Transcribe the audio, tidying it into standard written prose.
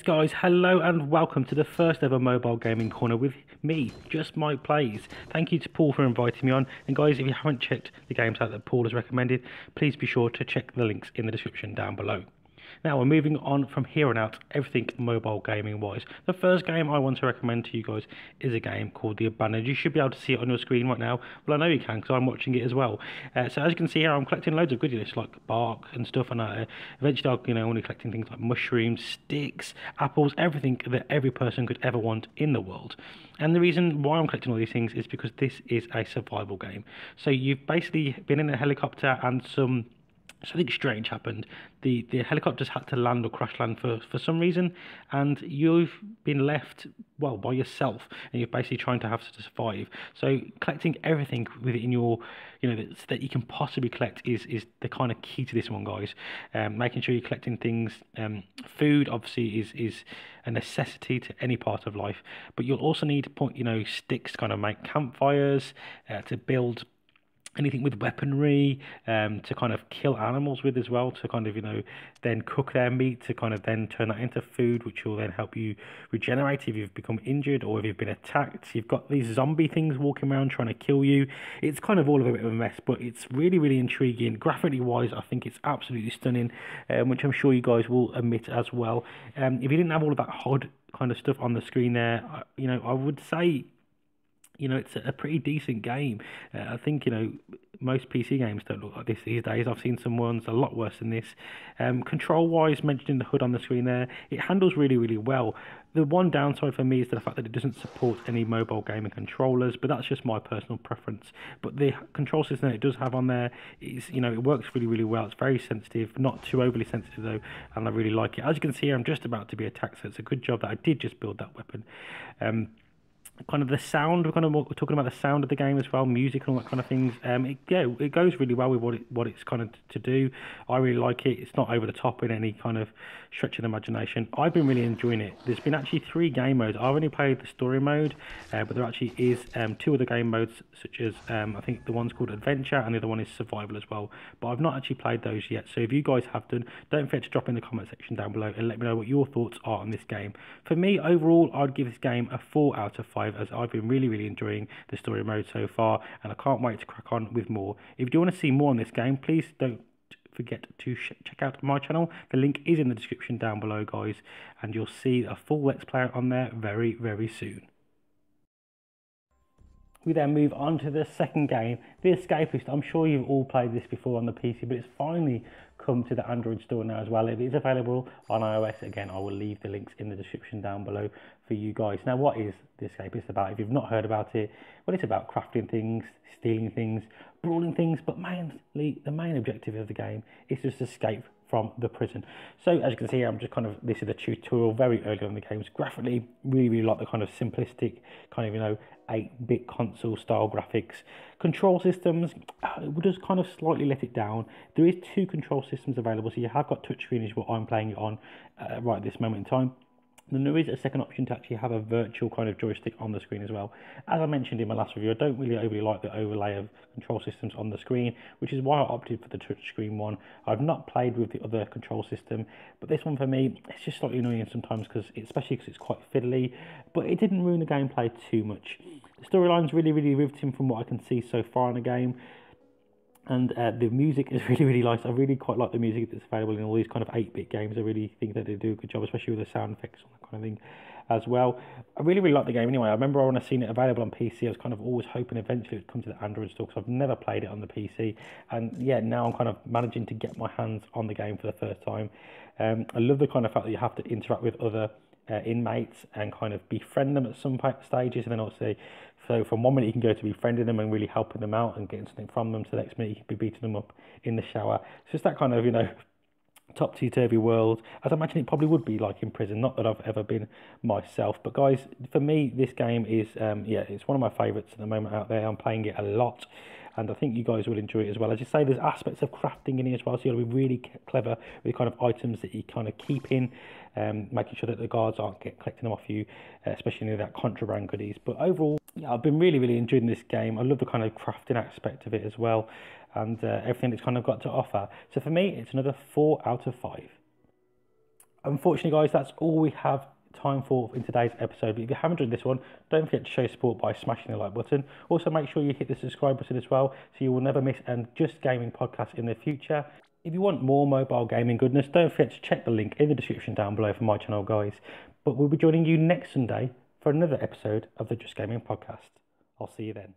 guys, hello and welcome to the first ever mobile gaming corner with me, Just My Plays. Thank you to Paul for inviting me on, and guys, if you haven't checked the games out that Paul has recommended, please be sure to check the links in the description down below. Now we're moving on from here on out, everything mobile gaming wise. The first game I want to recommend to you guys is a game called The Abandoned. You should be able to see it on your screen right now. Well, I know you can because I'm watching it as well. So as you can see here, I'm collecting loads of goodies like bark and stuff, and eventually I'll only collecting things like mushrooms, sticks, apples, everything that every person could ever want in the world. And the reason why I'm collecting all these things is because this is a survival game. So you've basically been in a helicopter and something strange happened. The helicopters had to land or crash land for some reason, and you've been left, well, by yourself, and you're basically trying to have to survive. So collecting everything within your, that you can possibly collect is the kind of key to this one, guys. Making sure you're collecting things. Food obviously is a necessity to any part of life, but you'll also need sticks to kind of make campfires, to build anything with weaponry, to kind of kill animals with as well, to kind of then cook their meat, to kind of then turn that into food, which will then help you regenerate if you've become injured or if you've been attacked. You've got these zombie things walking around trying to kill you. It's kind of all of a bit of a mess, but it's really, really intriguing. Graphically wise, I think it's absolutely stunning, which I'm sure you guys will admit as well. If you didn't have all of that HUD kind of stuff on the screen there, I would say it's a pretty decent game. I think, most PC games don't look like this these days. I've seen some ones a lot worse than this. Control-wise, mentioning the HUD on the screen there, it handles really, really well. The one downside for me is the fact that it doesn't support any mobile gaming controllers, but that's just my personal preference. But the control system that it does have on there is, it works really, really well. It's very sensitive, not too overly sensitive though, and I really like it. As you can see here, I'm just about to be attacked, so it's a good job that I did just build that weapon. Kind of the sound, we're talking about the sound of the game as well, music and all that kind of things. It goes really well with what it's kind of to do. I really like it. It's not over the top in any kind of stretch of the imagination. I've been really enjoying it. There's been actually 3 game modes. I've only played the story mode, but there actually is 2 other game modes, such as I think the one's called Adventure and the other one is Survival as well. But I've not actually played those yet. So if you guys have done, don't forget to drop in the comment section down below and let me know what your thoughts are on this game. For me, overall, I'd give this game a 4 out of 5. As I've been really, really enjoying the story mode so far, and I can't wait to crack on with more. If you do want to see more on this game, please don't forget to check out my channel. The link is in the description down below, guys, and you'll see a full Let's Play on there very, very soon. We then move on to the second game, The Escapist. I'm sure you've all played this before on the PC, but it's finally come to the Android store now as well. It is available on iOS. Again, I will leave the links in the description down below for you guys. Now, what is The Escapist about? If you've not heard about it, well, it's about crafting things, stealing things, brawling things, but mainly the main objective of the game is just escape from the prison. So as you can see here, I'm just this is the tutorial very early on in the games. Graphically, really, really like the kind of simplistic kind of 8-bit console style graphics. Control systems, it will just kind of slightly let it down. There is 2 control systems available, so you have got touchscreen, is what I'm playing it on right at this moment in time. Then there is a second option to actually have a virtual kind of joystick on the screen as well. As I mentioned in my last review, I don't really overly like the overlay of control systems on the screen, which is why I opted for the touchscreen one. I've not played with the other control system, but this one for me, it's just slightly annoying sometimes, especially because it's quite fiddly, but it didn't ruin the gameplay too much. The storyline's really, really riveting from what I can see so far in the game. And the music is really, really nice. I really quite like the music that's available in all these kind of 8-bit games. I really think that they do a good job, especially with the sound effects and that kind of thing as well. I really, really like the game anyway. I remember when I seen it available on PC, I was kind of always hoping eventually it would come to the Android store, because I've never played it on the PC. And yeah, now I'm kind of managing to get my hands on the game for the first time. I love the kind of fact that you have to interact with other inmates and kind of befriend them at some stages, and then obviously, so from one minute you can go to befriending them and really helping them out and getting something from them, to the next minute you can be beating them up in the shower. It's just that kind of topsy-turvy world, as I imagine it probably would be like in prison. Not that I've ever been myself, but guys, for me this game is it's one of my favorites at the moment out there. I'm playing it a lot, and I think you guys will enjoy it as well. As you say, there's aspects of crafting in here as well, so you've got to be really clever with the kind of items that you kind of keep in, making sure that the guards aren't collecting them off you, especially that contraband goodies. But overall, yeah, I've been really, really enjoying this game. I love the kind of crafting aspect of it as well, and everything it's kind of got to offer. So for me, it's another 4 out of 5. Unfortunately, guys, that's all we have time for in today's episode. But if you haven't enjoyed this one, don't forget to show support by smashing the like button. Also, make sure you hit the subscribe button as well, so you will never miss an Just Gaming podcast in the future. If you want more mobile gaming goodness, don't forget to check the link in the description down below for my channel, guys. But we'll be joining you next Sunday for another episode of the Just Gaming podcast. I'll see you then.